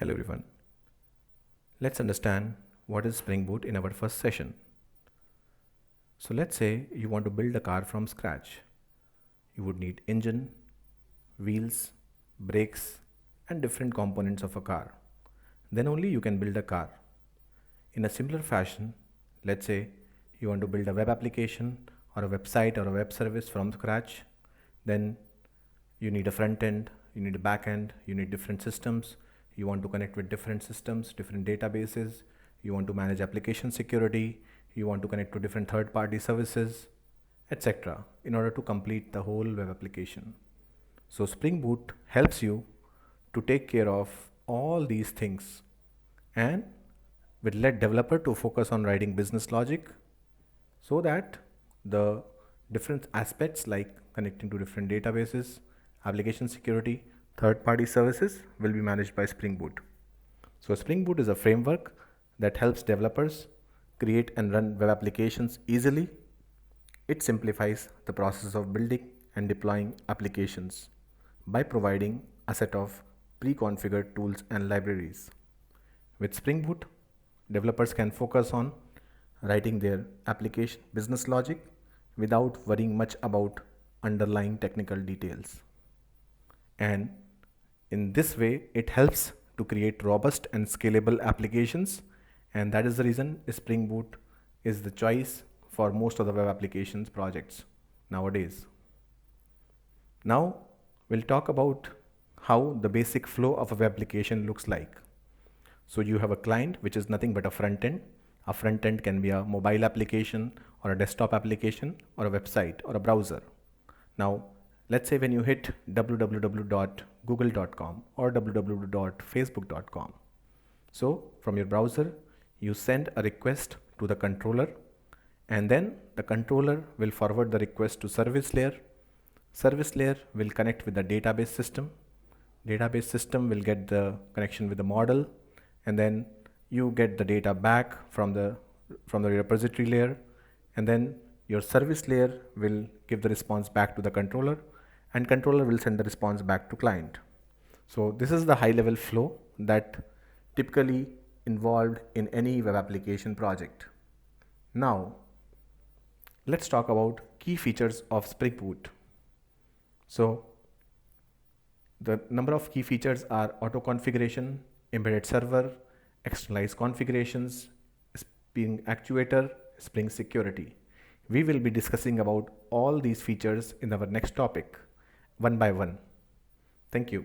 Hello everyone. Let's understand what is Spring Boot in our first session. So let's say you want to build a car from scratch. You would need engine, wheels, brakes, and different components of a car. Then only you can build a car. In a similar fashion, let's say you want to build a web application or a website or a web service from scratch. Then you need a front end, you need a back end, you need different systems, you want to connect with different systems, different databases, you want to manage application security, you want to connect to different third party services, etc. in order to complete the whole web application. So Spring Boot helps you to take care of all these things and will let developer to focus on writing business logic so that the different aspects like connecting to different databases, application security, third party services will be managed by Spring Boot. So Spring Boot is a framework that helps developers create and run web applications easily. It simplifies the process of building and deploying applications by providing a set of pre-configured tools and libraries. With Spring Boot, developers can focus on writing their application business logic without worrying much about underlying technical details. And in this way, it helps to create robust and scalable applications, and that is the reason Spring Boot is the choice for most of the web applications projects nowadays. Now we'll talk about how the basic flow of a web application looks like. So you have a client which is nothing but a front end. A front end can be a mobile application or a desktop application or a website or a browser. Now let's say when you hit www.google.com or www.facebook.com. So from your browser, you send a request to the controller, and then the controller will forward the request to service layer. Service layer will connect with the database system. Database system will get the connection with the model, and then you get the data back from the repository layer, and then your service layer will give the response back to the controller, and controller will send the response back to client. So this is the high level flow that typically involved in any web application project. Now let's talk about key features of Spring Boot. So the number of key features are auto configuration, embedded server, externalized configurations, Spring actuator, Spring security. We will be discussing about all these features in our next topic, one by one. Thank you.